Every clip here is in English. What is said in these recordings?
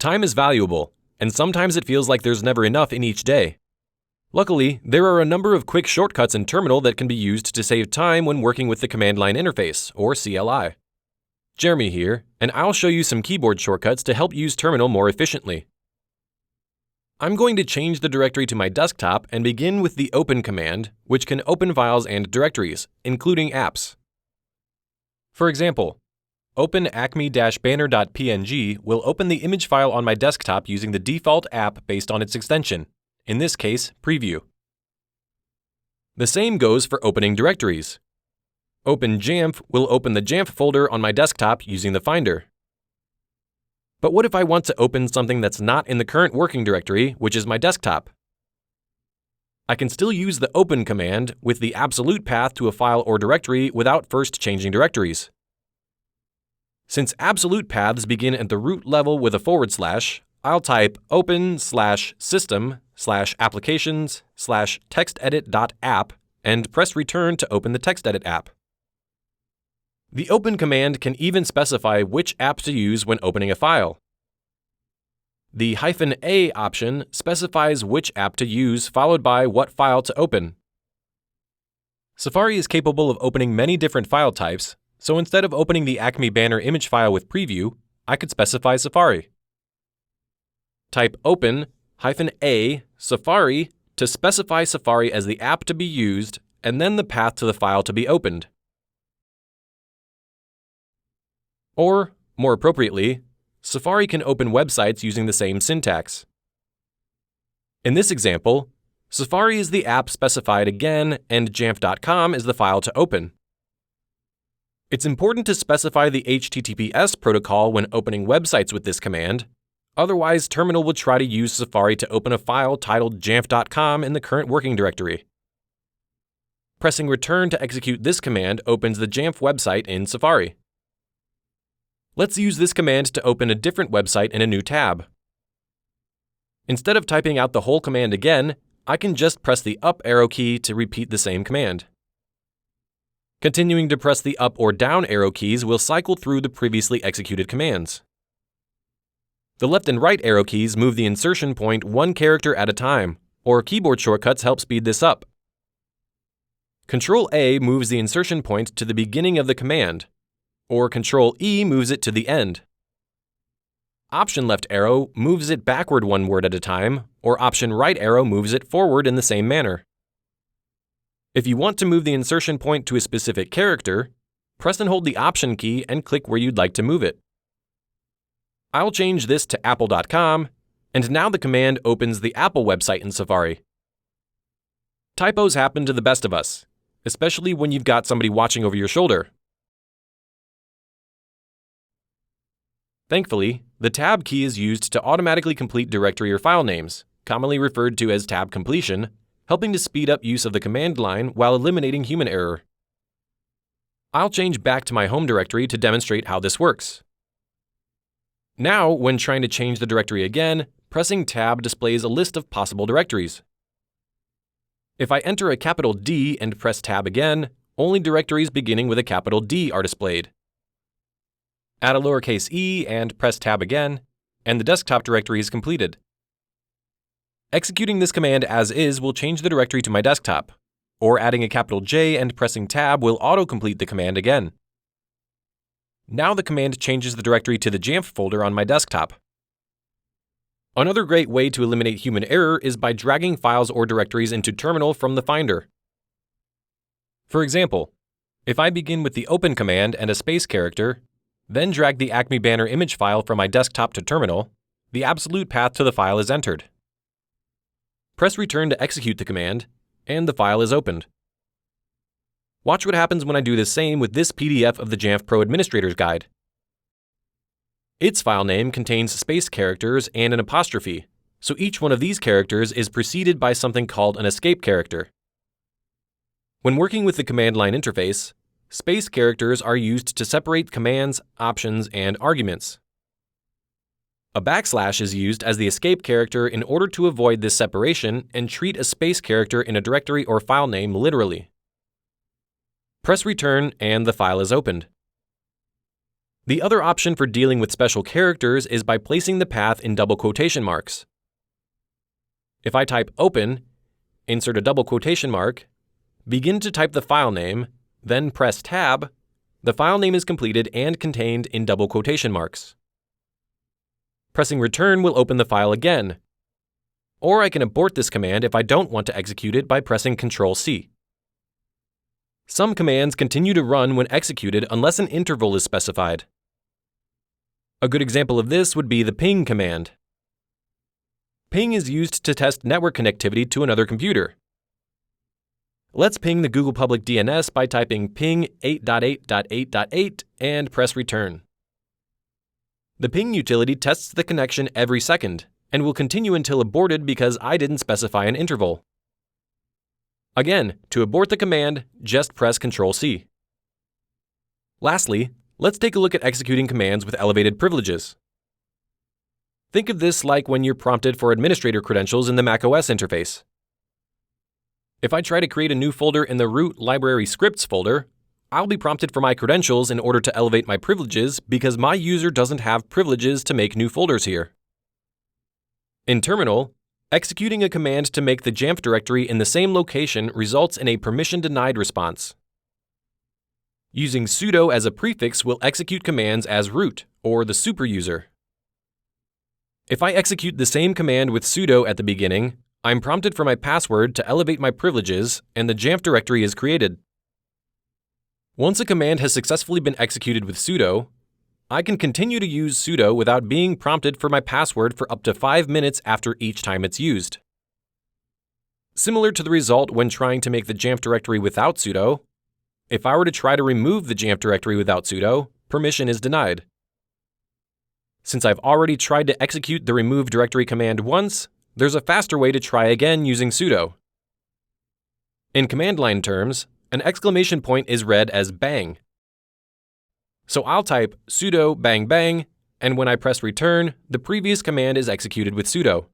Time is valuable, and sometimes it feels like there's never enough in each day. Luckily, there are a number of quick shortcuts in Terminal that can be used to save time when working with the Command Line Interface, or CLI. Jeremy here, and I'll show you some keyboard shortcuts to help use Terminal more efficiently. I'm going to change the directory to my desktop and begin with the Open command, which can open files and directories, including apps. For example, open acme-banner.png will open the image file on my desktop using the default app based on its extension, in this case, Preview. The same goes for opening directories. Open Jamf will open the Jamf folder on my desktop using the Finder. But what if I want to open something that's not in the current working directory, which is my desktop? I can still use the Open command with the absolute path to a file or directory without first changing directories. Since absolute paths begin at the root level with a /, I'll type open/system/applications/textedit.app and press return to open the TextEdit app. The Open command can even specify which app to use when opening a file. The -a option specifies which app to use followed by what file to open. Safari is capable of opening many different file types, so instead of opening the Acme Banner image file with Preview, I could specify Safari. Type open-a Safari to specify Safari as the app to be used and then the path to the file to be opened. Or, more appropriately, Safari can open websites using the same syntax. In this example, Safari is the app specified again and jamf.com is the file to open. It's important to specify the HTTPS protocol when opening websites with this command, otherwise Terminal will try to use Safari to open a file titled jamf.com in the current working directory. Pressing return to execute this command opens the Jamf website in Safari. Let's use this command to open a different website in a new tab. Instead of typing out the whole command again, I can just press the up arrow key to repeat the same command. Continuing to press the up or down arrow keys will cycle through the previously executed commands. The left and right arrow keys move the insertion point one character at a time, or keyboard shortcuts help speed this up. Control-A moves the insertion point to the beginning of the command, or Control-E moves it to the end. Option left arrow moves it backward one word at a time, or Option right arrow moves it forward in the same manner. If you want to move the insertion point to a specific character, press and hold the Option key and click where you'd like to move it. I'll change this to apple.com, and now the command opens the Apple website in Safari. Typos happen to the best of us, especially when you've got somebody watching over your shoulder. Thankfully, the tab key is used to automatically complete directory or file names, commonly referred to as tab completion, helping to speed up use of the command line while eliminating human error. I'll change back to my home directory to demonstrate how this works. Now, when trying to change the directory again, pressing Tab displays a list of possible directories. If I enter a capital D and press Tab again, only directories beginning with a capital D are displayed. Add a lowercase e and press Tab again, and the desktop directory is completed. Executing this command as is will change the directory to my desktop, or adding a capital J and pressing Tab will auto-complete the command again. Now the command changes the directory to the Jamf folder on my desktop. Another great way to eliminate human error is by dragging files or directories into Terminal from the Finder. For example, if I begin with the Open command and a space character, then drag the Acme Banner image file from my desktop to Terminal, the absolute path to the file is entered. Press return to execute the command, and the file is opened. Watch what happens when I do the same with this PDF of the Jamf Pro Administrator's Guide. Its file name contains space characters and an apostrophe, so each one of these characters is preceded by something called an escape character. When working with the command line interface, space characters are used to separate commands, options, and arguments. A backslash is used as the escape character in order to avoid this separation and treat a space character in a directory or file name literally. Press return and the file is opened. The other option for dealing with special characters is by placing the path in double quotation marks. If I type open, insert a double quotation mark, begin to type the file name, then press tab, the file name is completed and contained in double quotation marks. Pressing return will open the file again. Or I can abort this command if I don't want to execute it by pressing Ctrl-C. Some commands continue to run when executed unless an interval is specified. A good example of this would be the ping command. Ping is used to test network connectivity to another computer. Let's ping the Google Public DNS by typing ping 8.8.8.8 and press return. The ping utility tests the connection every second and will continue until aborted because I didn't specify an interval. Again, to abort the command, just press Ctrl-C. Lastly, let's take a look at executing commands with elevated privileges. Think of this like when you're prompted for administrator credentials in the macOS interface. If I try to create a new folder in the root library scripts folder, I'll be prompted for my credentials in order to elevate my privileges because my user doesn't have privileges to make new folders here. In Terminal, executing a command to make the Jamf directory in the same location results in a permission-denied response. Using sudo as a prefix will execute commands as root, or the superuser. If I execute the same command with sudo at the beginning, I'm prompted for my password to elevate my privileges, and the Jamf directory is created. Once a command has successfully been executed with sudo, I can continue to use sudo without being prompted for my password for up to 5 minutes after each time it's used. Similar to the result when trying to make the Jamf directory without sudo, if I were to try to remove the Jamf directory without sudo, permission is denied. Since I've already tried to execute the remove directory command once, there's a faster way to try again using sudo. In command line terms, an exclamation point is read as bang. So I'll type sudo bang bang, and when I press return, the previous command is executed with sudo.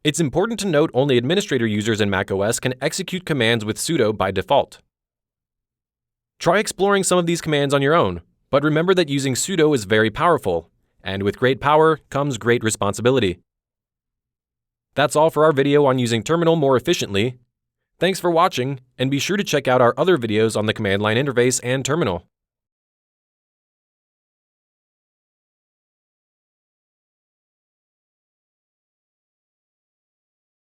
It's important to note only administrator users in macOS can execute commands with sudo by default. Try exploring some of these commands on your own, but remember that using sudo is very powerful, and with great power comes great responsibility. That's all for our video on using Terminal more efficiently. Thanks for watching, and be sure to check out our other videos on the command line interface and Terminal.